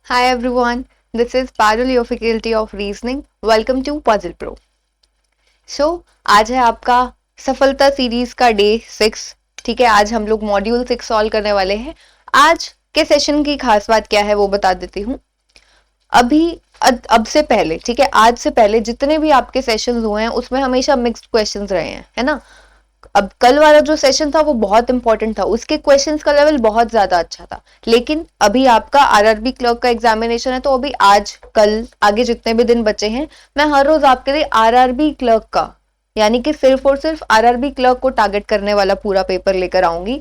Hi everyone, this is Parul, your faculty of reasoning. Welcome to Puzzle Pro. So आज है आपका सफलता series का डे 6। ठीक है, आज हम लोग मॉड्यूल 6 सॉल्व करने वाले हैं। आज के सेशन की खास बात क्या है वो बता देती हूँ। अभी अब से पहले, ठीक है, आज से पहले जितने भी आपके सेशंस हुए हैं उसमें हमेशा मिक्स्ड क्वेश्चंस रहे हैं, है ना। अब कल वाला जो सेशन था वो बहुत इंपॉर्टेंट था, उसके क्वेश्चंस का लेवल बहुत ज्यादा अच्छा था। लेकिन अभी आपका आरआरबी क्लर्क का एग्जामिनेशन है, तो अभी आज कल आगे जितने भी दिन बचे हैं, मैं हर रोज आपके लिए आरआरबी क्लर्क का, यानी कि सिर्फ और सिर्फ आरआरबी क्लर्क को टारगेट करने वाला पूरा पेपर लेकर आऊंगी।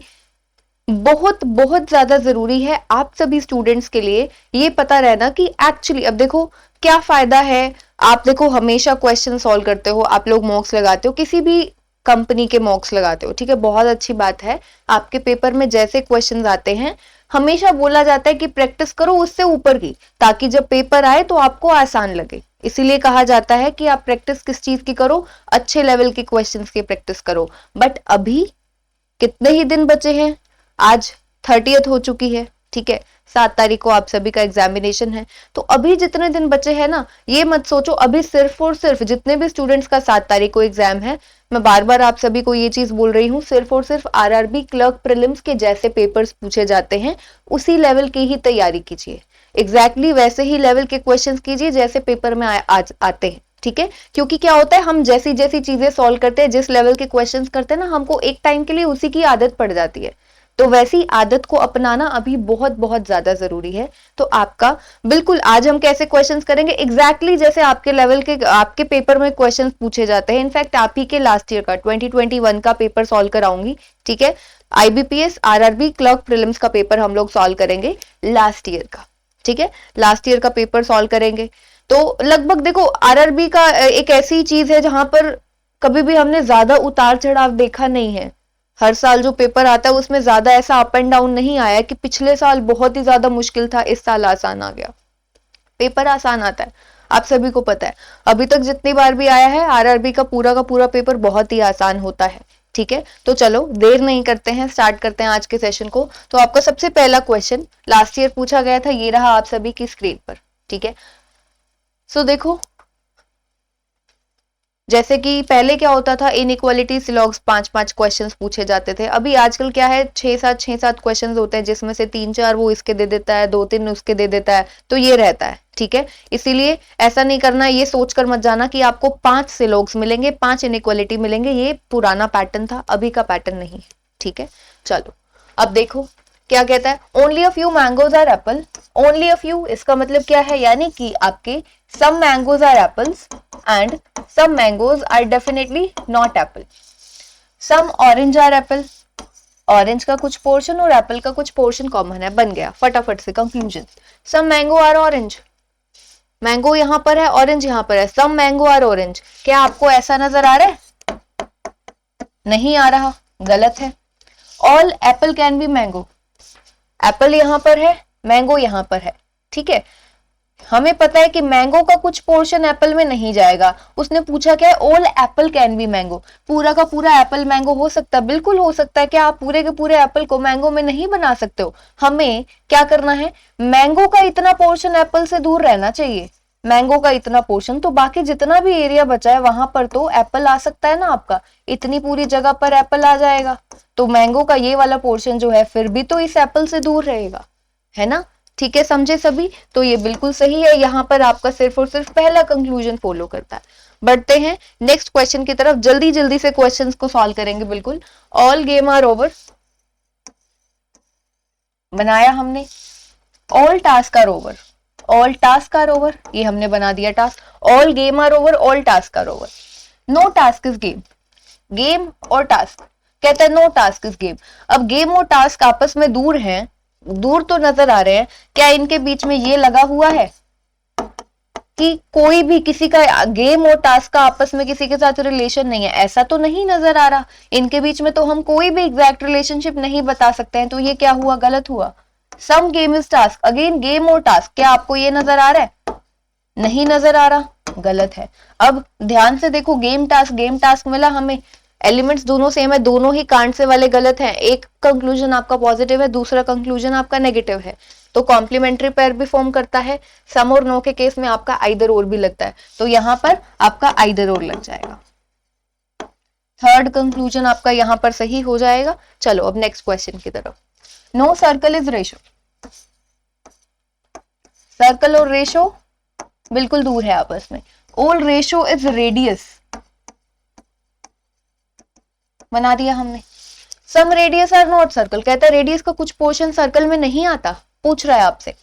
बहुत बहुत ज्यादा जरूरी है आप सभी स्टूडेंट्स के लिए ये पता रहना कि एक्चुअली अब देखो क्या फायदा है। आप देखो हमेशा क्वेश्चन सॉल्व करते हो, आप लोग मॉक्स लगाते हो, किसी भी कंपनी के मॉक्स लगाते हो, ठीक है, बहुत अच्छी बात है। आपके पेपर में जैसे क्वेश्चंस आते हैं हमेशा बोला जाता है कि प्रैक्टिस करो उससे ऊपर की, ताकि जब पेपर आए तो आपको आसान लगे। इसीलिए कहा जाता है कि आप प्रैक्टिस किस चीज की करो, अच्छे लेवल के क्वेश्चंस की प्रैक्टिस करो। बट अभी कितने ही दिन बचे हैं, आज 30th हो चुकी है, ठीक है, 7 तारीख को आप सभी का एग्जामिनेशन है। तो अभी जितने दिन बचे हैं ना, ये मत सोचो अभी सिर्फ और सिर्फ जितने भी स्टूडेंट्स का 7 तारीख को एग्जाम है, मैं बार बार आप सभी को ये चीज बोल रही हूँ, सिर्फ और सिर्फ आरआरबी क्लर्क प्रीलिम्स के जैसे पेपर्स पूछे जाते हैं उसी लेवल की ही तैयारी कीजिए। एग्जैक्टली वैसे ही लेवल के क्वेश्चंस कीजिए जैसे पेपर में आज आते हैं, ठीक है। क्योंकि क्या होता है, हम जैसी जैसी चीजें सॉल्व करते हैं, जिस लेवल के क्वेश्चंस करते हैं ना, हमको एक टाइम के लिए उसी की आदत पड़ जाती है। तो वैसी आदत को अपनाना अभी बहुत बहुत ज्यादा जरूरी है। तो आपका बिल्कुल आज हम कैसे क्वेश्चंस करेंगे, एग्जैक्टली जैसे आपके लेवल के आपके पेपर में क्वेश्चंस पूछे जाते हैं। इनफैक्ट आप ही के लास्ट ईयर का 2021 का पेपर सॉल्व कराऊंगी, ठीक है। आईबीपीएस आरआरबी क्लर्क प्रीलिम्स का पेपर हम लोग सॉल्व करेंगे लास्ट ईयर का, ठीक है, लास्ट ईयर का पेपर सॉल्व करेंगे। तो लगभग देखो आरआरबी का एक ऐसी चीज है जहां पर कभी भी हमने ज्यादा उतार चढ़ाव देखा नहीं है। हर साल जो पेपर आता है उसमें ज्यादा ऐसा अप एंड डाउन नहीं आया कि पिछले साल बहुत ही ज्यादा मुश्किल था इस साल आसान आ गया। पेपर आसान आता है, आप सभी को पता है। अभी तक जितनी बार भी आया है आरआरबी का पूरा पेपर बहुत ही आसान होता है, ठीक है। तो चलो देर नहीं करते हैं, स्टार्ट करते हैं आज के सेशन को। तो आपका सबसे पहला क्वेश्चन लास्ट ईयर पूछा गया था, ये रहा आप सभी की स्क्रीन पर, ठीक है। सो देखो, जैसे कि पहले क्या होता था, इनइक्वालिटी सिलॉग्स 5-5 क्वेश्चंस पूछे जाते थे। अभी आजकल क्या है, 6-7 क्वेश्चंस होते हैं, जिसमें से 3-4 वो इसके दे देता है, 2-3 उसके दे देता है, तो ये रहता है, ठीक है। इसीलिए ऐसा नहीं करना, ये सोचकर मत जाना कि आपको 5 सिलॉग्स मिलेंगे, 5 इनइक्वालिटी मिलेंगे। ये पुराना पैटर्न था, अभी का पैटर्न नहीं है, ठीक है। चलो अब देखो क्या कहता है, only a few mangoes are apple. Only a few इसका मतलब क्या है, यानी कि आपके some mangoes are apples and some mangoes are definitely not apple. some orange are apple, orange का कुछ पोर्शन और एप्पल का कुछ पोर्शन कॉमन है, बन गया फटाफट से conclusion. some mango are orange, mango यहां पर है, ऑरेंज यहां पर है, some mango are orange। क्या आपको ऐसा नजर आ रहा है? नहीं आ रहा, गलत है। all apple can be mango, Apple यहां पर है, मैंगो यहां पर है, ठीक है। हमें पता है कि मैंगो का कुछ पोर्शन एप्पल में नहीं जाएगा। उसने पूछा क्या है, all Apple can be mango, पूरा का पूरा एप्पल मैंगो हो सकता है, बिल्कुल हो सकता है। क्या आप पूरे के पूरे एप्पल को मैंगो में नहीं बना सकते हो? हमें क्या करना है, मैंगो का इतना पोर्शन एप्पल से दूर रहना चाहिए, मैंगो का इतना पोर्शन, तो बाकी जितना भी एरिया बचा है वहां पर तो एप्पल आ सकता है ना आपका, इतनी पूरी जगह पर एप्पल आ जाएगा। तो मैंगो का ये वाला पोर्शन जो है फिर भी तो इस एप्पल से दूर रहेगा, है ना, ठीक है, समझे सभी। तो ये बिल्कुल सही है, यहां पर आपका सिर्फ और सिर्फ पहला कंक्लूजन फॉलो करता है। बढ़ते हैं नेक्स्ट क्वेश्चन की तरफ, जल्दी जल्दी से क्वेश्चंस को सॉल्व करेंगे बिल्कुल। ऑल गेम आर ओवर बनाया हमने, all task are over, all task are over ये हमने बना दिया task. All game are over, all task are over, no task is game, game और टास्क, कहता है नो टास्क इज गेम। अब गेम और टास्क आपस में दूर हैं, दूर तो नजर आ रहे हैं, क्या इनके बीच में ये लगा हुआ है कि कोई भी किसी का गेम और टास्क का आपस में किसी के साथ रिलेशन नहीं है? ऐसा तो नहीं नजर आ रहा, इनके बीच में तो हम कोई भी एग्जैक्ट रिलेशनशिप नहीं बता सकते हैं। तो ये क्या हुआ, गलत हुआ। Some game is task, again game और टास्क, क्या आपको ये नजर आ रहा है? नहीं नजर आ रहा, गलत है। अब ध्यान से देखो, गेम टास्क मिला हमें, एलिमेंट्स दोनों सेम है, दोनों ही कांड से वाले गलत हैं, एक कंक्लूजन आपका पॉजिटिव है, दूसरा कंक्लूजन आपका नेगेटिव है, तो कॉम्प्लीमेंट्री पेयर भी फॉर्म करता है। सम और नो के केस में आपका आइदर और भी लगता है, तो यहां पर आपका आइदर और लग जाएगा। थर्ड कंक्लूजन आपका यहां पर सही हो जाएगा। चलो अब नेक्स्ट क्वेश्चन की तरफ। No circle is ratio, circle और रेशो बिल्कुल दूर है आपस में। ऑल रेशो इज रेडियस, बना दिया हमने। सम रेडियस आर नॉट सर्कल, कहता है रेडियस का कुछ पोर्शन सर्कल में नहीं आता, पूछ रहा है आपसे।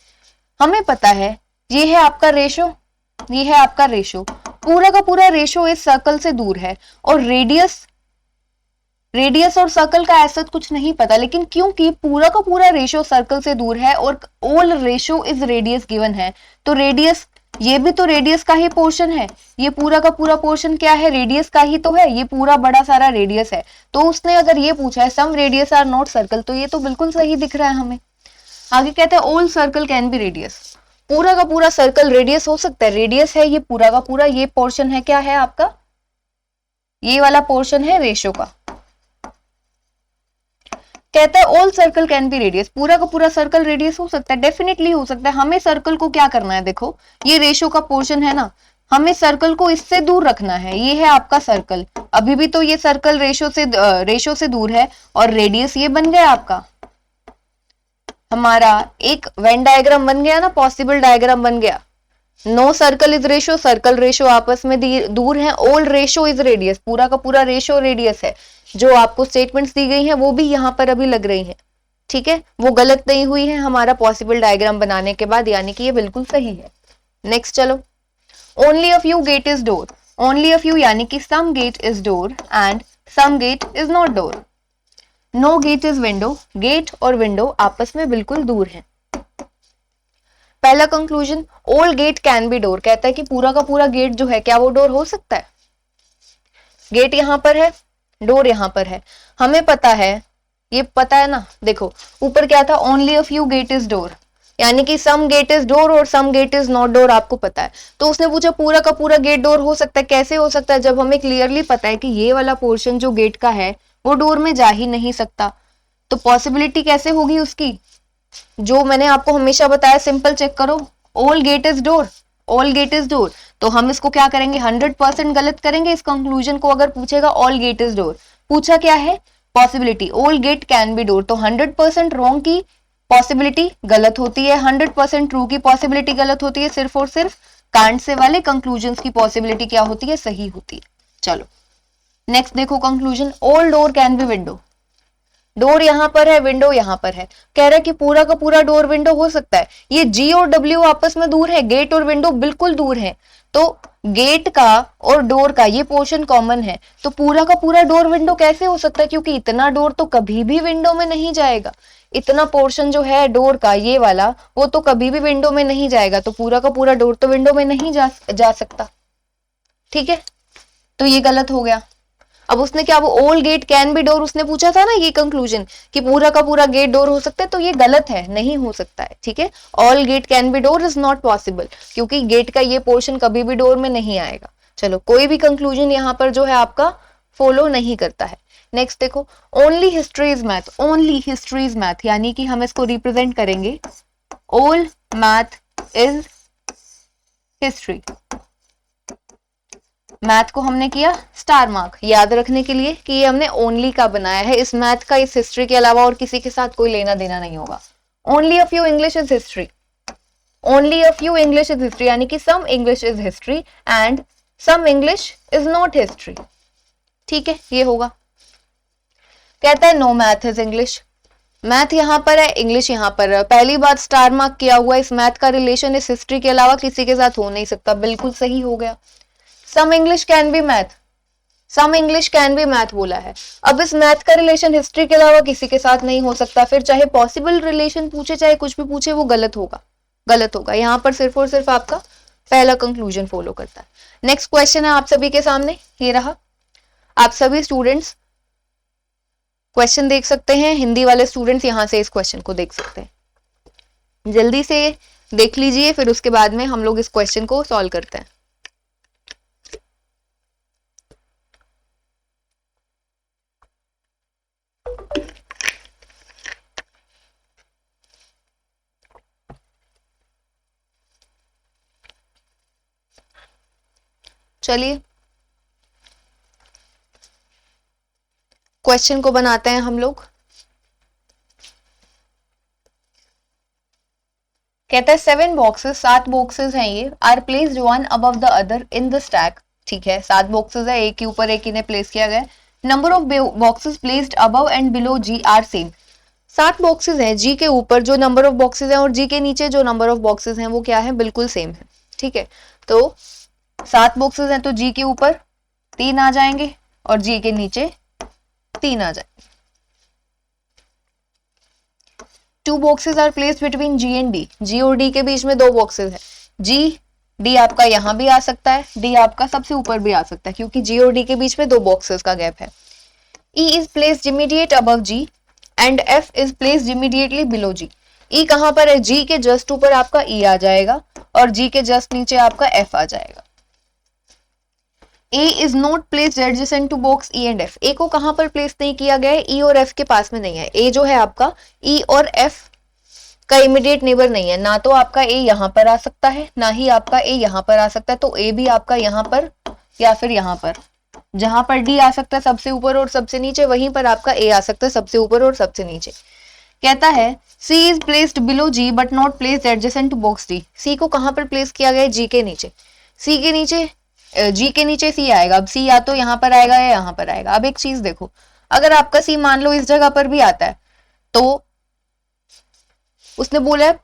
हमें पता है ये है आपका रेशो, ये है आपका रेशो, पूरा का पूरा रेशो इस सर्कल से दूर है, और रेडियस और सर्कल का ऐसा कुछ नहीं पता, लेकिन क्योंकि पूरा का पूरा रेशो सर्कल से दूर है और all ratio is radius given है, तो रेडियस, ये भी तो रेडियस का ही पोर्शन है, ये पूरा का पूरा पोर्शन क्या है, रेडियस का ही तो है, ये पूरा बड़ा सारा रेडियस है। तो उसने अगर ये पूछा है सम रेडियस आर नॉट सर्कल, तो ये तो बिल्कुल सही दिख रहा है हमें। आगे कहते हैं all circle can be radius, पूरा का पूरा सर्कल रेडियस हो सकता है, रेडियस है ये पूरा का पूरा, ये पोर्शन है क्या है आपका, ये वाला पोर्शन है रेशो का। कहता है all circle can be radius, पूरा का पूरा सर्कल रेडियस हो सकता है, डेफिनेटली हो सकता है। हमें सर्कल को क्या करना है, देखो ये रेशो का पोर्शन है ना, हमें सर्कल को इससे दूर रखना है, ये है आपका सर्कल, अभी भी तो ये सर्कल रेशो से दूर है, और रेडियस ये बन गया आपका हमारा एक वेन डायग्राम बन गया ना, पॉसिबल डायग्राम बन गया। No circle is ratio, circle ratio आपस में दूर है, ऑल रेशो इज रेडियस, पूरा का पूरा रेशो रेडियस है। जो आपको स्टेटमेंट्स दी गई हैं वो भी यहाँ पर अभी लग रही हैं, ठीक है, वो गलत नहीं हुई है हमारा पॉसिबल डायग्राम बनाने के बाद, यानी कि ये बिल्कुल सही है। नेक्स्ट चलो, only a few gate is door, only a few यानी कि some gate is door and some gate is not door. No gate is window, gate और विंडो आपस में बिल्कुल दूर है। पहला conclusion, all gate can be door, कहता है कि पूरा का पूरा गेट जो है क्या वो डोर हो सकता है। गेट यहां पर है, डोर यहां पर है, हमें पता है, ये पता है ना, देखो ऊपर क्या था, only a few gate is door, यानी कि सम गेट इज डोर और some gate is not door आपको पता है। तो उसने पूछा पूरा का पूरा गेट डोर हो सकता है, कैसे हो सकता है, जब हमें क्लियरली पता है कि ये वाला पोर्शन जो गेट का है वो डोर में जा ही नहीं सकता, तो पॉसिबिलिटी कैसे होगी उसकी, जो मैंने आपको हमेशा बताया, सिंपल चेक करो, all get is door, all get is door, तो हम इसको क्या करेंगे, 100% गलत करेंगे इस कंक्लूजन को। अगर पूछेगा ऑल गेट इज डोर, पूछा क्या है, possibility, all gate can be door, तो 100% रॉन्ग की पॉसिबिलिटी गलत होती है, 100% ट्रू की पॉसिबिलिटी गलत होती है, सिर्फ और सिर्फ कांट से वाले कंक्लूजन की पॉसिबिलिटी क्या होती है, सही होती है। चलो नेक्स्ट देखो conclusion, all door can be window, door यहां पर है, विंडो यहां पर है, कह रहा है कि पूरा का पूरा डोर विंडो हो सकता है। ये जी और डब्ल्यू आपस में दूर है, गेट और विंडो बिल्कुल दूर है, तो गेट का और डोर का ये पोर्शन कॉमन है, तो पूरा का पूरा डोर विंडो कैसे हो सकता है, क्योंकि इतना डोर तो कभी भी विंडो में नहीं जाएगा, इतना पोर्शन जो है डोर का ये वाला वो तो कभी भी विंडो में नहीं जाएगा, तो पूरा का पूरा डोर तो विंडो में नहीं जा सकता, ठीक है, तो ये गलत हो गया। अब उसने क्या, वो all gate can be door उसने पूछा था ना, ये कंक्लूजन कि पूरा का पूरा गेट डोर हो सकता है, तो ये गलत है, नहीं हो सकता है, ठीक है, all gate can be door is not possible, क्योंकि गेट का ये पोर्शन कभी भी डोर में नहीं आएगा। चलो कोई भी कंक्लूजन यहाँ पर जो है आपका फॉलो नहीं करता है। नेक्स्ट देखो, only history is math, only history is math, यानी कि हम इसको रिप्रेजेंट करेंगे, all math is history, math को हमने किया स्टार मार्क, याद रखने के लिए कि ये हमने ओनली का बनाया है, इस मैथ का इस हिस्ट्री के अलावा और किसी के साथ कोई लेना देना नहीं होगा। Only a few English is history, only a few English is history, यानी कि some English is history and some English is not history, ठीक है, ये होगा। कहता है no math is English, math यहां पर है, इंग्लिश यहां पर है, पहली बात स्टार मार्क किया हुआ, इस मैथ का रिलेशन इस हिस्ट्री के अलावा किसी के साथ हो नहीं सकता, बिल्कुल सही हो गया। Some English can be math, some English can be math बोला है, अब इस मैथ का रिलेशन हिस्ट्री के अलावा किसी के साथ नहीं हो सकता, फिर चाहे पॉसिबल रिलेशन पूछे चाहे कुछ भी पूछे वो गलत होगा, गलत होगा। यहां पर सिर्फ और सिर्फ आपका पहला कंक्लूजन फॉलो करता है। नेक्स्ट क्वेश्चन है आप सभी के सामने, ये रहा, आप सभी स्टूडेंट्स क्वेश्चन देख सकते हैं, हिंदी वाले स्टूडेंट्स यहां से इस क्वेश्चन को देख सकते हैं, जल्दी से देख लीजिए, फिर उसके बाद में हम लोग इस क्वेश्चन को सॉल्व करते हैं। चलिए क्वेश्चन को बनाते हैं हम लोग। कहता है 7 बॉक्सेस, 7 बॉक्सेस हैं ये, are placed one above the other in the stack. ठीक है, 7 बॉक्सेस है, एक के ऊपर एक इन्हें प्लेस किया गया। Number of boxes placed above and below G are same. 7 boxes हैं, जी के ऊपर जो नंबर ऑफ बॉक्सेस हैं और जी के नीचे जो नंबर ऑफ बॉक्सेस हैं वो क्या है, बिल्कुल सेम है। ठीक है, तो 7 बॉक्सेस हैं तो जी के ऊपर 3 आ जाएंगे और जी के नीचे 3 आ जाएंगे। 2 boxes are placed between G and D. G और डी के बीच में 2 बॉक्सेस है। जी डी आपका यहां भी आ सकता है, डी आपका सबसे ऊपर भी आ सकता है, क्योंकि जी और डी के बीच में 2 बॉक्सेस का गैप है। E is placed immediate above G and F is placed immediately below G. E कहां पर है, जी के जस्ट ऊपर आपका ई आ जाएगा और जी के जस्ट नीचे आपका एफ आ जाएगा। A is not placed adjacent to box E and F. A को कहां पर प्लेस नहीं किया गया है, ई और एफ के पास में नहीं है। ए जो है आपका ई और एफ का इमीडिएट नेबर नहीं है, ना तो आपका ए यहां पर आ सकता है ना ही आपका ए यहां पर आ सकता है, तो ए भी आपका यहां पर या फिर यहां पर, जहां पर डी आ सकता है सबसे ऊपर और सबसे नीचे, वहीं पर आपका ए आ सकता है सबसे ऊपर और सबसे नीचे। कहता है C is placed below G but not placed adjacent to box D. C को कहां पर प्लेस किया गया है, जी के नीचे। सी के नीचे, जी के नीचे सी आएगा। अब सी या तो यहां पर आएगा या यहां पर आएगा। अब एक चीज देखो, अगर आपका सी मान लो इस जगह पर भी आता है तो उसने बोला है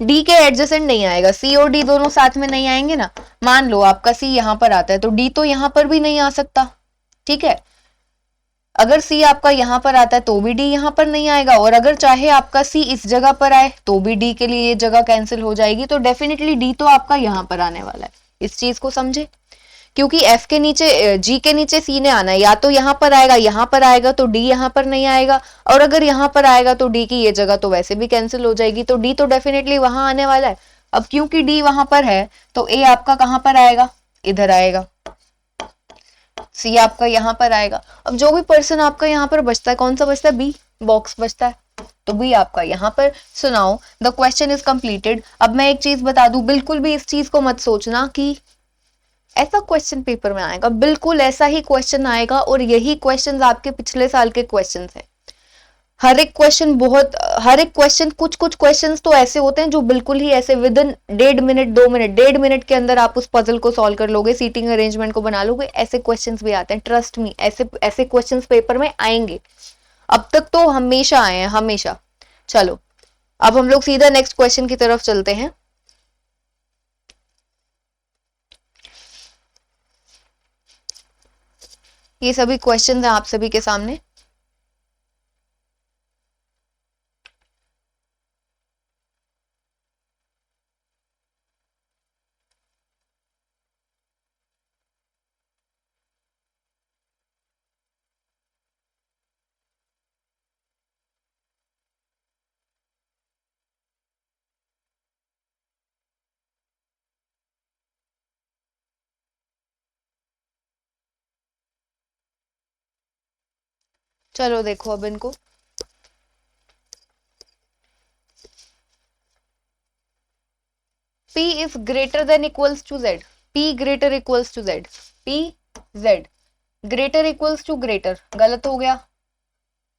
डी के एडजेसेंट नहीं आएगा, सी और डी दोनों साथ में नहीं आएंगे ना। मान लो आपका सी यहां पर आता है तो डी तो यहां पर भी नहीं आ सकता। ठीक है, अगर सी आपका यहां पर आता है तो भी डी यहां पर नहीं आएगा, और अगर चाहे आपका सी इस जगह पर आए तो भी डी के लिए ये जगह कैंसिल हो जाएगी, तो डेफिनेटली डी तो आपका यहां पर आने वाला है। इस चीज को समझे, क्योंकि एफ के नीचे, जी के नीचे सी ने आना है, या तो यहां पर आएगा तो डी यहां पर नहीं आएगा, और अगर यहां पर आएगा तो डी की ये जगह तो वैसे भी कैंसिल हो जाएगी, तो डी तो डेफिनेटली वहां आने वाला है। अब क्योंकि डी वहां पर है तो ए आपका कहां पर आएगा, इधर आएगा। सी आपका यहां पर आएगा। अब जो भी पर्सन आपका यहां पर बचता है, कौन सा बचता है, बी बॉक्स बचता है, तो बी आपका यहां पर। सुनाओ द क्वेश्चन इज कंप्लीटेड। अब मैं एक चीज बता दूं, बिल्कुल भी इस चीज को मत सोचना कि ऐसा क्वेश्चन पेपर में आएगा, बिल्कुल ऐसा ही क्वेश्चन आएगा, और यही क्वेश्चन आपके पिछले साल के क्वेश्चन हैं। हर एक क्वेश्चन, कुछ क्वेश्चन तो ऐसे होते हैं जो बिल्कुल ही ऐसे with in 1.5 minute 2 minute 1.5 minute के अंदर आप उस पजल को सॉल्व कर लोगे, सीटिंग अरेंजमेंट को बना लोगे। ऐसे क्वेश्चन भी आते हैं, ट्रस्ट मी, ऐसे क्वेश्चन पेपर में आएंगे। अब तक तो हमेशा आए हैं, हमेशा। चलो अब हम लोग सीधा नेक्स्ट क्वेश्चन की तरफ चलते हैं। ये सभी क्वेश्चन हैं आप सभी के सामने। चलो देखो अब इनको, P is greater than equals to Z, P greater equals to Z, P Z greater equals to greater, गलत हो गया।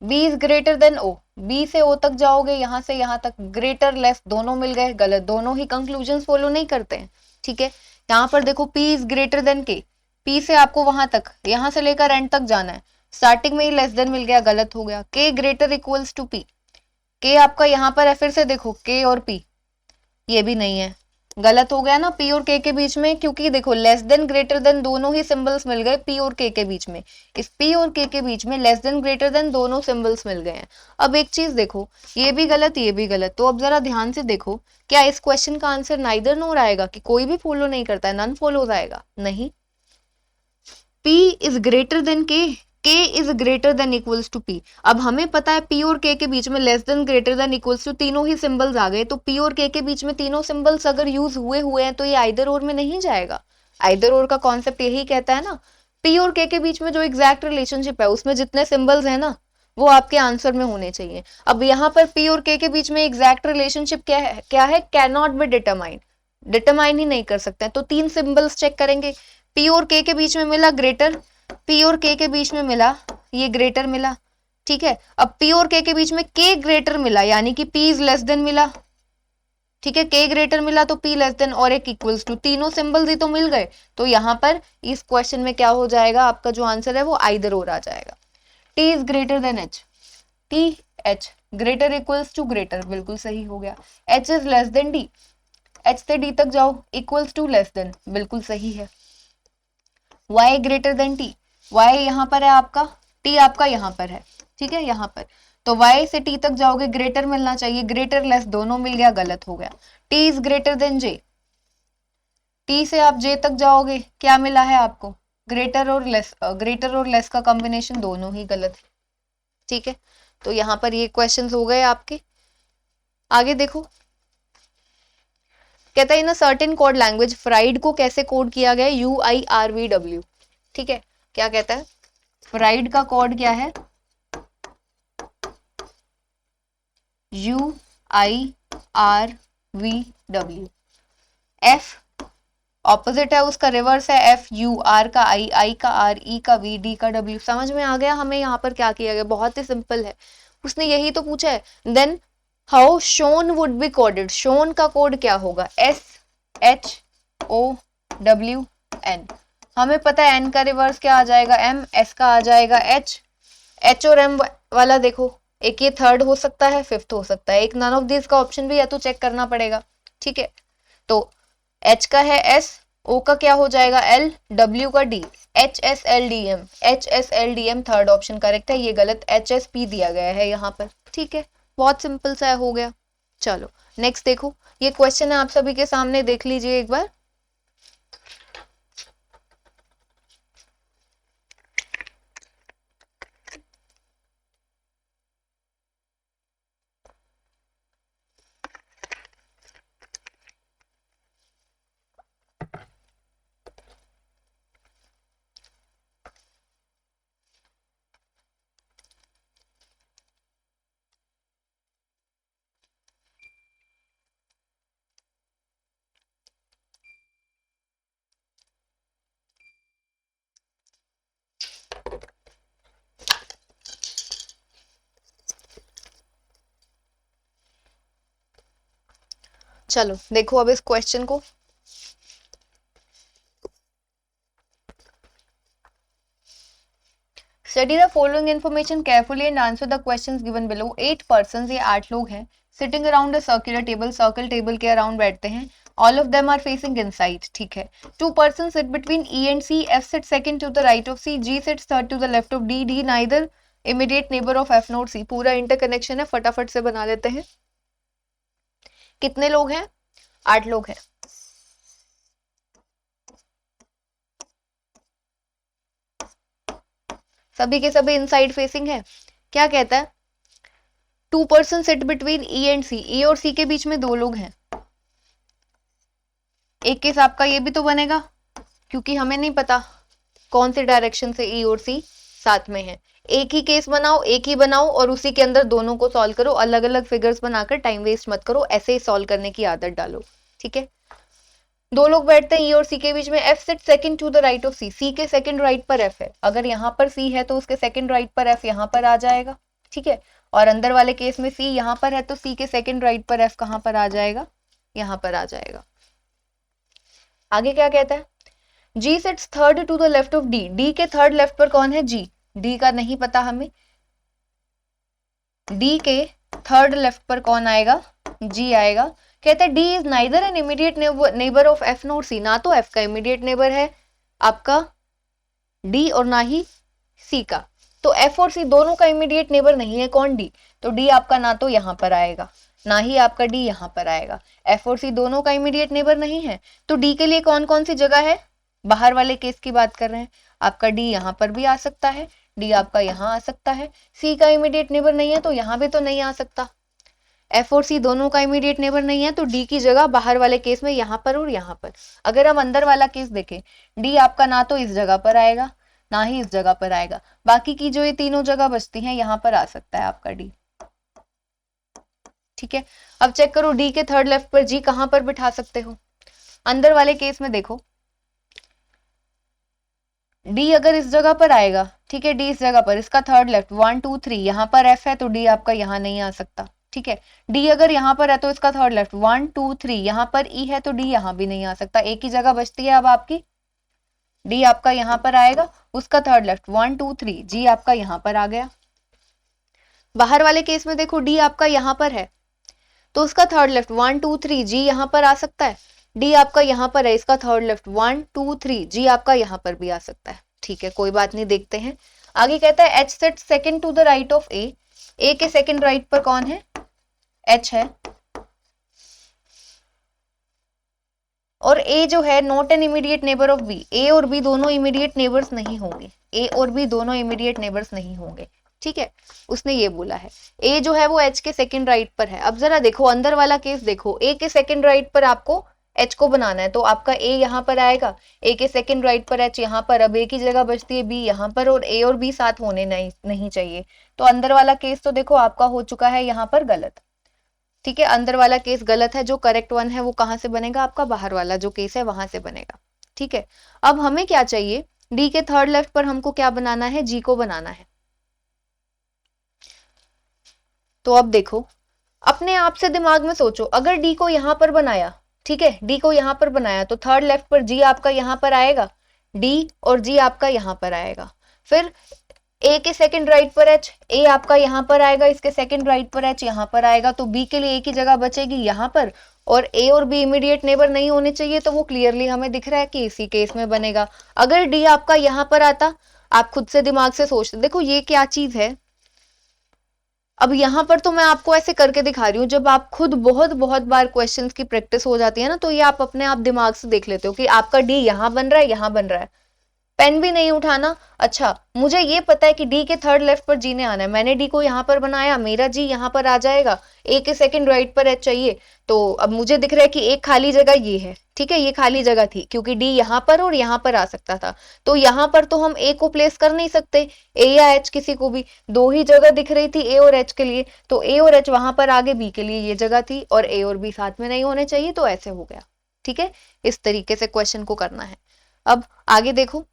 B is greater than O, B से O तक जाओगे, यहां से यहां तक, ग्रेटर लेस दोनों मिल गए, गलत, दोनों ही कंक्लूजन फॉलो नहीं करते हैं। ठीक है, यहाँ पर देखो P is greater than K, P से आपको वहां तक, यहां से लेकर एंड तक जाना है, स्टार्टिंग में ही लेस देन मिल गया, गलत हो गया। K greater equals to P, K आपका यहाँ पर है, फिर से देखो K और P, ये भी नहीं है, गलत हो गया ना। P और K के बीच में, क्योंकि देखो लेस देन ग्रेटर देन दोनों ही सिंबल्स मिल गए P और K के बीच में, इस P और K के बीच में लेस देन ग्रेटर देन दोनों सिंबल्स मिल गए हैं। अब एक चीज देखो, ये भी गलत ये भी गलत, तो अब जरा ध्यान से देखो, क्या इस क्वेश्चन का आंसर नाइदर नोर आएगा, कि कोई भी फॉलो नहीं करता है, नन फॉलोज आएगा? नहीं, P is greater than K, K is greater than equals to P। अब हमें पता है P और K के बीच में less than greater than equals to तीनों ही सिंबल्स आ गए, तो P और K के बीच में तीनों सिंबल्स अगर यूज हुए हैं तो ये आइदर और में नहीं जाएगा। आइदर और का कॉन्सेप्ट यही कहता है ना, P और K के बीच में जो एग्जैक्ट रिलेशनशिप है उसमें जितने सिंबल्स है ना वो आपके आंसर में होने चाहिए। अब यहाँ पर P और K के बीच में एग्जैक्ट रिलेशनशिप क्या है, can not be determined, determine ही नहीं कर सकते हैं। तो 3 सिंबल्स चेक करेंगे, पी और के के बीच में मिला ग्रेटर, पी और के बीच में मिला ये ग्रेटर मिला, ठीक है। अब पी और के बीच में के ग्रेटर मिला, यानी कि पी इज लेस देन मिला, ठीक है। के ग्रेटर मिला तो पी लेस देन और एक इक्वल्स टू, तीनों सिंबल्स ही तो मिल गए। तो यहाँ पर इस क्वेश्चन में क्या हो जाएगा, आपका जो आंसर है वो आइदर और आ जाएगा। T is greater than H, T H greater equals to greater, बिल्कुल सही हो गया। H is less than D, H से डी तक जाओ, इक्वल्स टू लेस देन, बिल्कुल सही है। y greater than T, y यहाँ पर है आपका, t आपका यहाँ पर है, ठीक है, यहाँ पर। तो y से t तक जाओगे, ग्रेटर मिलना चाहिए, ग्रेटर लेस दोनों मिल गया, गलत हो गया। t is greater then j, t से आप j तक जाओगे, क्या मिला है आपको, ग्रेटर और लेस का कॉम्बिनेशन, दोनों ही गलत है, ठीक है। तो यहाँ पर ये क्वेश्चंस हो गए आपके। आगे देखो, कहता है in a certain code language fried को कैसे कोड किया गया, UIRVW, ठीक है। क्या कहता है, फ्राइड का कोड क्या है, UIRVW। F ऑपोजिट है उसका, रिवर्स है F, U, R का I का R, E का V, D का W। समझ में आ गया हमें यहाँ पर क्या किया गया, बहुत ही सिंपल है, उसने यही तो पूछा है। Then how shown would be coded, shown का कोड क्या होगा, SHOWN। हमें पता है N का रिवर्स क्या आ जाएगा, M, S का आ जाएगा H, H और M वाला देखो, एक ये थर्ड हो सकता है, फिफ्थ हो सकता है, एक नन ऑफ दिस का ऑप्शन भी है तो चेक करना पड़ेगा, ठीक है। तो H का है S, O का क्या हो जाएगा L, W का D, HSLDM, HSLDM third option correct है, ये गलत, HSP दिया गया है यहाँ पर, ठीक है। बहुत सिंपल सा हो गया। चलो नेक्स्ट देखो, ये क्वेश्चन है आप सभी के सामने, देख लीजिए एक बार। चलो देखो अब इस क्वेश्चन को, study the following information carefully and answer the questions given below. 8 persons, ये 8 लोग हैं, sitting around a circular table, circle table के अराउंड बैठते हैं, all of them are facing inside, ठीक है। 2 person sit between E and C, F sit second to the right of C, G sits third to the left of D, D neither immediate neighbour of F note C। पूरा interconnection है, फटाफट से बना लेते हैं। कितने लोग हैं, 8 लोग हैं। सभी के सभी इनसाइड फेसिंग है। क्या कहता है, 2 person sit between E and C, E और C के बीच में 2 लोग हैं। एक केस आपका ये भी तो बनेगा, क्योंकि हमें नहीं पता कौन से डायरेक्शन से E और C साथ में है। एक ही केस बनाओ, एक ही बनाओ और उसी के अंदर दोनों को सॉल्व करो, अलग अलग फिगर्स बनाकर टाइम वेस्ट मत करो, ऐसे ही सॉल्व करने की आदत डालो, ठीक है। 2 लोग बैठते हैं E और C के बीच में, F sit second to the right of C, C के सेकंड राइट पर F है, अगर यहाँ पर C है तो उसके सेकंड राइट पर F यहाँ पर आ जाएगा, ठीक है। और अंदर वाले केस में C यहाँ पर है तो C के सेकंड राइट पर F कहाँ पर आ जाएगा, यहाँ पर आ जाएगा। आगे क्या कहता है, G sits third to the left of D, D के थर्ड लेफ्ट पर कौन है, G, D का नहीं पता हमें, D के थर्ड लेफ्ट पर कौन आएगा, G आएगा। कहते हैं D is neither N immediate neighbour of F note C, ना तो F का इमीडिएट नेबर है आपका D और ना ही C का, तो F और C दोनों का इमीडिएट नेबर नहीं है कौन, D, तो D आपका ना तो यहाँ पर आएगा ना ही आपका D यहाँ पर आएगा। F और C दोनों का इमीडिएट नेबर नहीं है, तो D के लिए कौन कौन सी जगह है, बाहर वाले केस की बात कर रहे हैं, आपका D यहाँ पर भी आ सकता है, D आपका यहाँ आ सकता है, C का इमीडिएट नेबर नहीं है तो यहाँ भी तो नहीं आ सकता, F और C दोनों का इमीडिएट नेबर नहीं है तो D की जगह बाहर वाले केस में यहाँ पर और यहाँ पर। अगर हम अंदर वाला केस देखें, D आपका ना तो इस जगह पर आएगा ना ही इस जगह पर आएगा, बाकी की जो ये तीनों जगह बचती हैं यहाँ पर आ सकता है आपका D, ठीक है। अब चेक करो D के थर्ड लेफ्ट पर G कहाँ पर बिठा सकते हो, अंदर वाले केस में देखो डी अगर इस जगह पर आएगा, ठीक है, डी इस जगह पर, इसका थर्ड लेफ्ट 1 2 3, यहाँ पर एफ है तो डी आपका यहाँ नहीं आ सकता, ठीक है। डी अगर यहाँ पर है तो इसका थर्ड लेफ्ट 1 2 3, यहाँ पर ई है तो डी यहाँ भी नहीं आ सकता, एक ही जगह बचती है अब आपकी, डी आपका यहाँ पर आएगा, उसका थर्ड लेफ्ट 1 2 3, जी आपका यहाँ पर आ गया। बाहर वाले केस में देखो डी आपका यहाँ पर है तो उसका थर्ड लेफ्ट 1 2 3, जी यहाँ पर आ सकता है, डी आपका यहाँ पर है, इसका थर्ड लेफ्ट 1 2 3, जी आपका यहाँ पर भी आ सकता है, ठीक है, कोई बात नहीं, देखते हैं आगे। कहता है H sat second to the right of A, A के सेकंड राइट पर कौन है, एच है, और ए जो है not an immediate neighbour of B, A और बी दोनों इमीडिएट नेबर्स नहीं होंगे, ए और बी दोनों इमीडिएट नेबर्स नहीं होंगे, ठीक है, उसने ये बोला है। ए जो है वो एच के सेकंड राइट पर है। अब जरा देखो अंदर वाला केस देखो, ए के सेकंड राइट पर आपको एच को बनाना है तो आपका ए यहाँ पर आएगा, ए के सेकंड राइट पर एच यहाँ पर, अब ए की जगह बचती है बी यहाँ पर, और ए और बी साथ होने नहीं चाहिए, तो अंदर वाला केस तो देखो आपका हो चुका है यहाँ पर गलत, ठीक है, अंदर वाला केस गलत है, जो करेक्ट वन है वो कहां से बनेगा, आपका बाहर वाला जो केस है वहां से बनेगा, ठीक है। अब हमें क्या चाहिए, डी के थर्ड लेफ्ट पर हमको क्या बनाना है, जी को बनाना है। तो अब देखो अपने आप से दिमाग में सोचो, अगर डी को यहां पर बनाया, ठीक है, डी को यहां पर बनाया तो थर्ड लेफ्ट पर जी आपका यहां पर आएगा, डी और जी आपका यहां पर आएगा, फिर ए के सेकंड राइट पर एच, ए आपका यहाँ पर आएगा, इसके सेकंड राइट पर एच यहाँ पर आएगा, तो बी के लिए एक ही जगह बचेगी यहाँ पर, और ए और बी इमीडिएट नेबर नहीं होने चाहिए, तो वो क्लियरली हमें दिख रहा है कि इसी केस में बनेगा। अगर डी आपका यहाँ पर आता, आप खुद से दिमाग से सोचते, देखो ये क्या चीज है, अब यहाँ पर तो मैं आपको ऐसे करके दिखा रही हूँ, जब आप खुद बहुत बहुत बार क्वेश्चंस की प्रैक्टिस हो जाती है ना, तो ये आप अपने आप दिमाग से देख लेते हो कि आपका डी यहाँ बन रहा है, यहाँ बन रहा है, पेन भी नहीं उठाना। अच्छा मुझे ये पता है कि डी के थर्ड लेफ्ट पर जी ने आना है, मैंने डी को यहाँ पर बनाया, मेरा जी यहाँ पर आ जाएगा, ए के सेकंड राइट पर एच चाहिए, तो अब मुझे दिख रहा है कि एक खाली जगह ये है, ठीक है, ये खाली जगह थी क्योंकि डी यहाँ पर और यहाँ पर आ सकता था, तो यहाँ पर तो हम ए को प्लेस कर नहीं सकते, ए या एच किसी को भी, दो ही जगह दिख रही थी ए और एच के लिए, तो ए और एच वहां पर आगे, बी के लिए ये जगह थी, और ए और बी साथ में नहीं होने चाहिए, तो ऐसे हो गया, ठीक है, इस तरीके से क्वेश्चन को करना है। अब आगे देखो,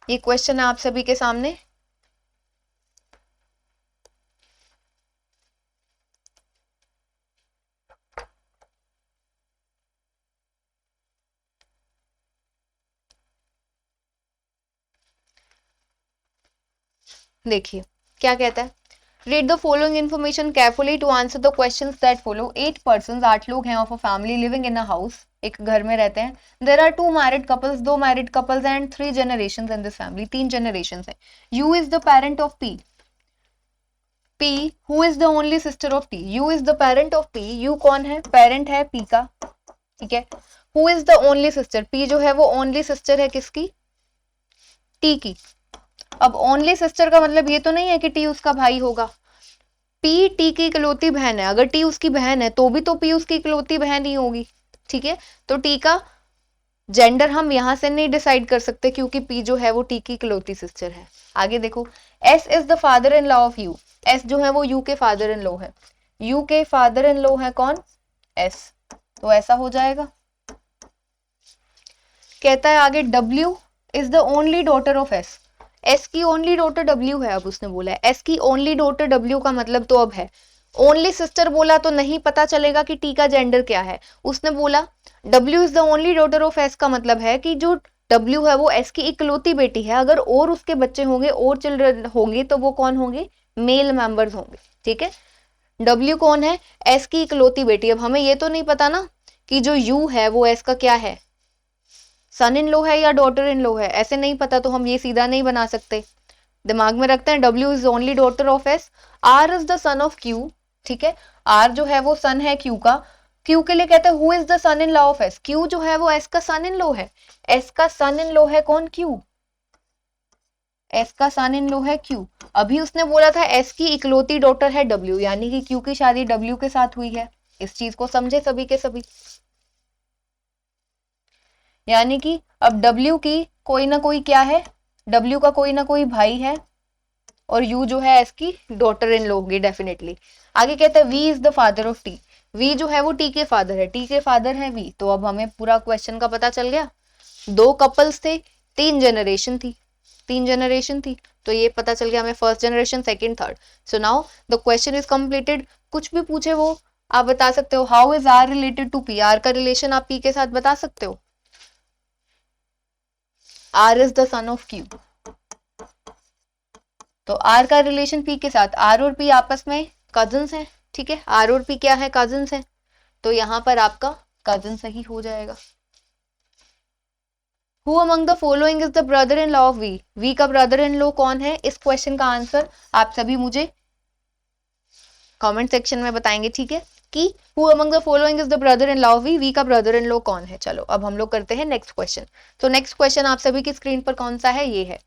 ये क्वेश्चन है आप सभी के सामने, देखिए क्या कहता है, read the following information carefully to answer the questions that follow. 8 person, 8 लोग हैं of a family living in a house, एक घर में रहते हैं। There are 2 married couples, 2 married couples and 3 generations in this family, 3 generations है। U is the parent of P, P who is the only sister of T, U is the parent of P, you कौन है, parent है P का, ठीक है। Who is the only sister, P जो है वो ओनली सिस्टर है किसकी, टी की। अब ओनली सिस्टर का मतलब ये तो नहीं है कि टी उसका भाई होगा, पी टी की इकलौती बहन है, अगर टी उसकी बहन है तो भी तो पी उसकी इकलौती बहन ही होगी, ठीक है। तो टी का जेंडर हम यहां से नहीं डिसाइड कर सकते क्योंकि पी जो है वो टी की इकलौती सिस्टर है। आगे देखो, S is the father in law of you, S जो है वो यू के फादर इन लॉ है, यू के फादर इन लॉ है कौन, एस, तो ऐसा हो जाएगा। कहता है आगे, W is the only daughter of S, S की ओनली डॉटर डब्ल्यू है, अब उसने बोला है एस की ओनली डॉटर डब्ल्यू का मतलब तो अब है, ओनली सिस्टर बोला तो नहीं पता चलेगा कि टी का जेंडर क्या है, उसने बोला W is the only daughter of S का मतलब है कि जो डब्ल्यू है वो एस की इकलौती बेटी है, अगर और उसके बच्चे होंगे और चिल्ड्रन होंगे तो वो कौन होंगे, मेल मेंबर्स होंगे, ठीक है। डब्ल्यू कौन है, एस की इकलौती बेटी। अब हमें ये तो नहीं पता ना कि जो यू है वो एस का क्या है, सन इन लॉ है या डॉटर इन लॉ है, ऐसे नहीं पता तो हम ये सीधा नहीं बना सकते, दिमाग में रखते हैं W is only daughter of S, R is the son of Q, ठीक है, आर जो है वो सन है क्यू का, क्यू के लिए कहते हैं who is the son in law of S, Q जो है वो एस का सन इन लॉ है, एस का सन इन लॉ है कौन, क्यू, एस का सन इन लॉ है क्यू। अभी उसने बोला था एस की इकलौती डॉटर है डब्ल्यू, यानी कि क्यू की शादी डब्ल्यू के साथ हुई है, इस चीज को समझे सभी के सभी, यानी कि अब डब्ल्यू की कोई ना कोई क्या है, डब्ल्यू का कोई ना कोई भाई है, और यू जो है एस की डॉटर इन लॉ होगी डेफिनेटली। आगे कहता है V is the father of T, V जो है वो टी के फादर है, टी के फादर है वी। तो अब हमें पूरा क्वेश्चन का पता चल गया। दो कपल्स थे, तीन जनरेशन थी, तीन जनरेशन थी, तो ये पता चल गया हमें first generation, second, third. So now the question is completed. कुछ भी पूछे वो आप बता सकते हो। How is R related to P, R का रिलेशन आप पी के साथ बता सकते हो। R is the son of Q, तो आर का रिलेशन पी के साथ, आर और पी आपस में कजिन्स हैं, ठीक है, आर और पी क्या है, कजिन्स हैं, तो यहां पर आपका कजिन सही हो जाएगा। Who among the following is the brother in law of V, V का ब्रदर इन लॉ कौन है, इस क्वेश्चन का आंसर आप सभी मुझे कमेंट सेक्शन में बताएंगे, ठीक है, कि who among the following is the brother in law of V, V का ब्रदर इन लॉ कौन है। चलो अब हम लोग करते हैं नेक्स्ट क्वेश्चन। तो नेक्स्ट क्वेश्चन आप सभी की स्क्रीन पर कौन सा है, ये है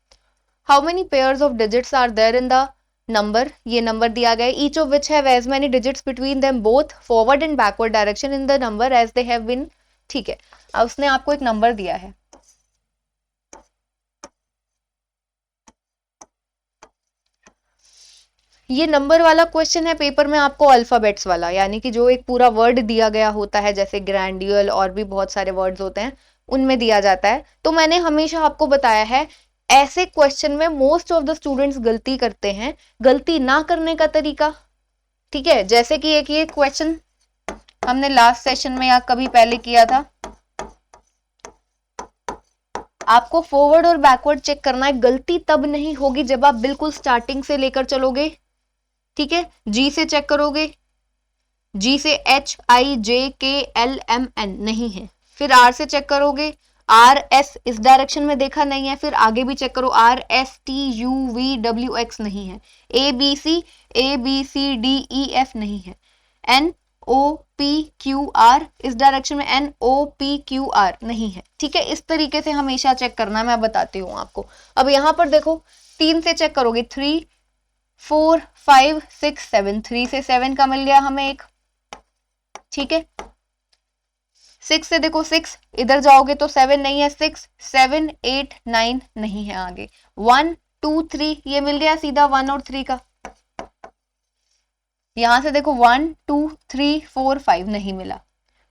how many pairs of digits are there in the number, ये नंबर दिया गया, each of which have as many digits between them both forward and backward direction in the number as they have been, ठीक है। अब उसने आपको एक number दिया है, ये नंबर वाला क्वेश्चन है पेपर में आपको अल्फाबेट्स वाला, यानी कि जो एक पूरा वर्ड दिया गया होता है, जैसे ग्रैंडियल और भी बहुत सारे वर्ड्स होते हैं उनमें दिया जाता है। तो मैंने हमेशा आपको बताया है ऐसे क्वेश्चन में मोस्ट ऑफ द स्टूडेंट्स गलती करते हैं, गलती ना करने का तरीका, ठीक है, जैसे कि एक ये क्वेश्चन हमने लास्ट सेशन में या कभी पहले किया था, आपको फॉरवर्ड और बैकवर्ड चेक करना है। गलती तब नहीं होगी जब आप बिल्कुल स्टार्टिंग से लेकर चलोगे, ठीक है, जी से चेक करोगे, जी से एच आई जे के एल एम एन नहीं है, फिर आर से चेक करोगे, आर एस इस डायरेक्शन में देखा नहीं है, फिर आगे भी चेक करो R S T U V W X नहीं है, A B C D E F नहीं है, N O P Q R इस डायरेक्शन में N O P Q R नहीं है, ठीक है। इस तरीके से हमेशा चेक करना है, मैं बताती हूँ आपको। अब यहां पर देखो 3 से चेक करोगे, 3 4 5 6 7, 3 से 7 का मिल गया हमें एक, ठीक है। 6 से देखो 6 इधर जाओगे तो 7 नहीं है, 6 7 8 9 नहीं है, आगे 1 2 3 ये मिल गया सीधा 1 और 3 का। यहां से देखो 1 2 3 4 5 नहीं मिला,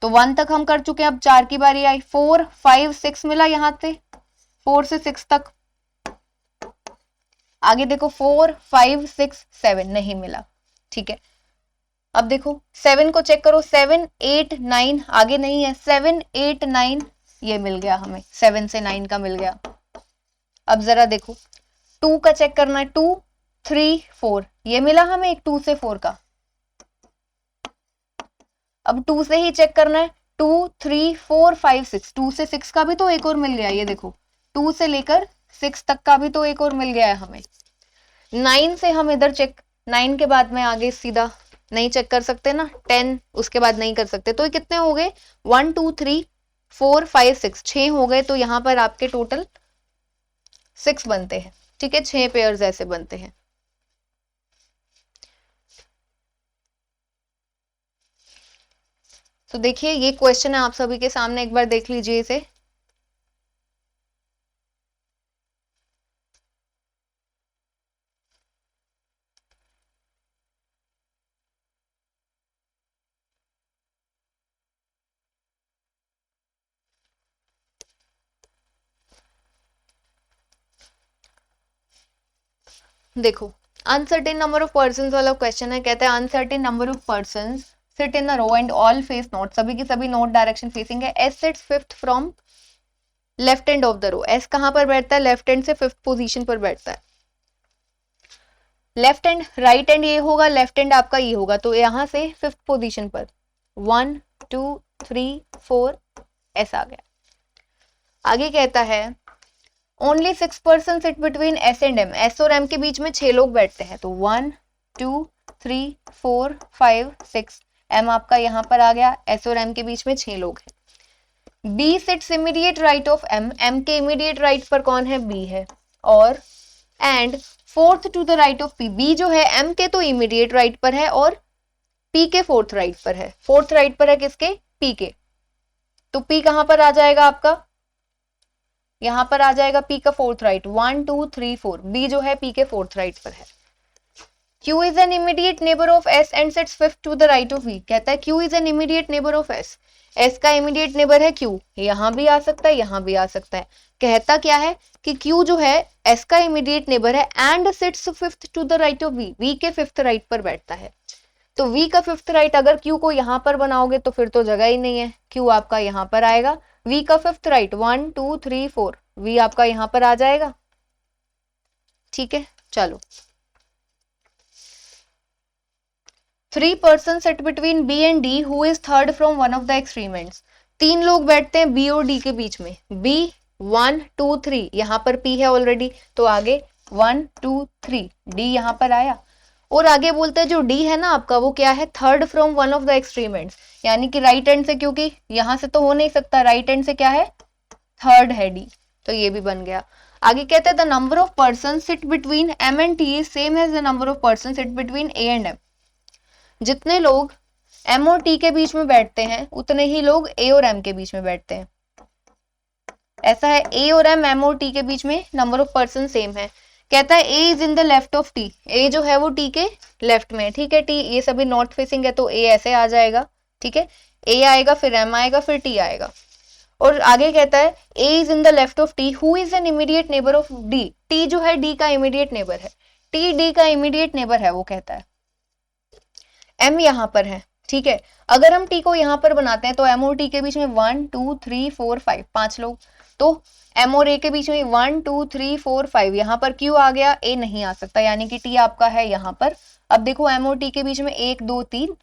तो 1 तक हम कर चुके हैं, अब 4 की बारी आई, 4 5 6 मिला, यहां से 4 से 6 तक। आगे देखो 4 5 6 7 नहीं मिला, ठीक है। अब देखो 7 को चेक करो, 7 8 9 आगे नहीं है, 7 8 9 ये मिल गया हमें, 7 से 9 का मिल गया। अब जरा देखो 2 का चेक करना है, 2 3 4 ये मिला हमें एक 2 से 4 का। अब 2 से ही चेक करना है, 2 3 4 5 6, 2 से 6 का भी तो एक और मिल गया, ये देखो 2 से लेकर 6 तक का भी तो एक और मिल गया है हमें। 9 से हम इधर चेक, 9 के बाद में आगे सीधा नहीं चेक कर सकते ना, 10 उसके बाद नहीं कर सकते, तो ये कितने हो गए 1 2 3 4 5 6 6 हो गए, तो यहाँ पर आपके टोटल 6 बनते हैं, ठीक है, 6 पेयर्स ऐसे बनते हैं। तो देखिए ये क्वेश्चन है आप सभी के सामने, एक बार देख लीजिए इसे। देखो अनसर्टेन नंबर ऑफ पर्संस वाला क्वेश्चन है, कहते हैं uncertain number of persons sit in the row and all face north, सभी की सभी नॉर्थ डायरेक्शन फेसिंग है, S sits fifth from left end of the row, S कहां पर बैठता है, लेफ्ट एंड से फिफ्थ पोजीशन पर बैठता है। लेफ्ट एंड राइट एंड ये होगा, लेफ्ट एंड आपका ये होगा, तो यहां से फिफ्थ पोजीशन पर 1 2 3 4 एस आ गया। आगे कहता है only 6 person sit between S and M, S और एम के बीच में 6 लोग बैठते हैं, तो 1 2 3 4 5 6, एम आपका यहां पर आ गया, एस और एम के बीच में 6 लोग हैं। B sits immediate right of M, M के इमीडिएट राइट पर कौन है, बी है, और and fourth to the right of P, B जो है एम के तो इमीडिएट राइट पर है और पी के फोर्थ राइट पर है, फोर्थ राइट पर है किसके, पी के, तो पी कहां पर आ जाएगा आपका, यहां पर आ जाएगा पी का फोर्थ राइट, 1 2 3 4, बी जो है पी के फोर्थ राइट पर है। Q is an immediate neighbor of S and sits fifth to the right of V. कहता है Q is an immediate neighbor of S. S का immediate neighbor है Q. यहां भी आ सकता है, यहां भी आ सकता है. कहता क्या है कि Q जो है S का immediate neighbor है and sits fifth to the right of V. V के fifth right पर बैठता है. तो V का फिफ्थ राइट अगर Q को यहां पर बनाओगे तो फिर तो जगह ही नहीं है. Q आपका यहां पर आएगा. V का फिफ्थ राइट 1 2 3 4 V आपका यहां पर आ जाएगा. ठीक है, चलो. 3 persons sit between B and D who is third from one of the extreme ends. 3 लोग बैठते हैं B और D के बीच में. B 1 2 3 यहां पर P है ऑलरेडी तो आगे 1 2 3 D यहां पर आया. और आगे बोलते हैं जो D है ना आपका वो क्या है, third from one of the extreme ends, यानी कि राइट एंड से, क्योंकि यहां से तो हो नहीं सकता, राइट एंड से क्या है, थर्ड है D, तो ये भी बन गया. आगे कहते हैं the number of person sit between M and T is same as the number of person sit between A and M. जितने लोग M और T के बीच में बैठते हैं उतने ही लोग A और M के बीच में बैठते हैं. ऐसा है, A और M और T के बीच में नंबर ऑफ पर्सन सेम है. कहता है A is in the left of T. A जो है वो T के लेफ्ट में, ठीक है. T ये सभी नॉर्थ फेसिंग है तो A ऐसे आ जाएगा, ठीक है. A आएगा, फिर M आएगा, फिर T आएगा. और आगे कहता है A is in the left of T who is an immediate neighbour of D. T जो है D का इमीडिएट नेबर है. T D का इमीडिएट नेबर है, वो कहता है. M यहाँ पर है, ठीक है. अगर हम T को यहाँ पर बनाते हैं तो M और T के बीच में 1 2 3 4 5 5 लोग, तो M और A के बीच में 1 2 3 4 5, यहाँ पर Q आ गया, A नहीं आ सकता, यानी कि T आपका है यहाँ पर. अब देखो M और T के बीच में 1 2 3,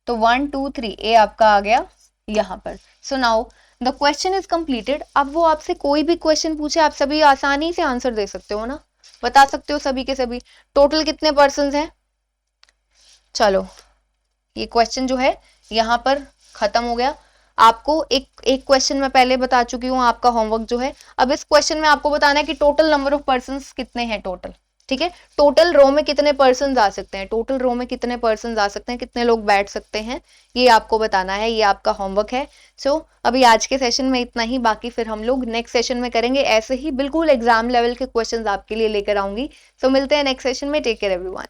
तो 1 2 3 A आपका आ गया यहाँ पर. सो now the question is completed. अब वो आपसे कोई भी क्वेश्चन पूछे आप सभी आसानी से आंसर दे सकते हो ना, बता सकते हो सभी के सभी. टोटल कितने पर्सन हैं, चलो ये क्वेश्चन जो है यहाँ पर खत्म हो गया. आपको एक क्वेश्चन मैं पहले बता चुकी हूँ, आपका होमवर्क जो है. अब इस क्वेश्चन में आपको बताना है कि टोटल नंबर ऑफ पर्सन्स कितने हैं टोटल, ठीक है. टोटल रो में कितने पर्सन्स आ सकते हैं, टोटल रो में कितने पर्सन्स आ सकते हैं, कितने लोग बैठ सकते हैं, ये आपको बताना है. ये आपका होमवर्क है. सो अभी आज के सेशन में इतना ही. बाकी फिर हम लोग नेक्स्ट सेशन में करेंगे. ऐसे ही बिल्कुल एग्जाम लेवल के क्वेश्चन आपके लिए लेकर आऊंगी. सो मिलते हैं नेक्स्ट सेशन में. Take care everyone.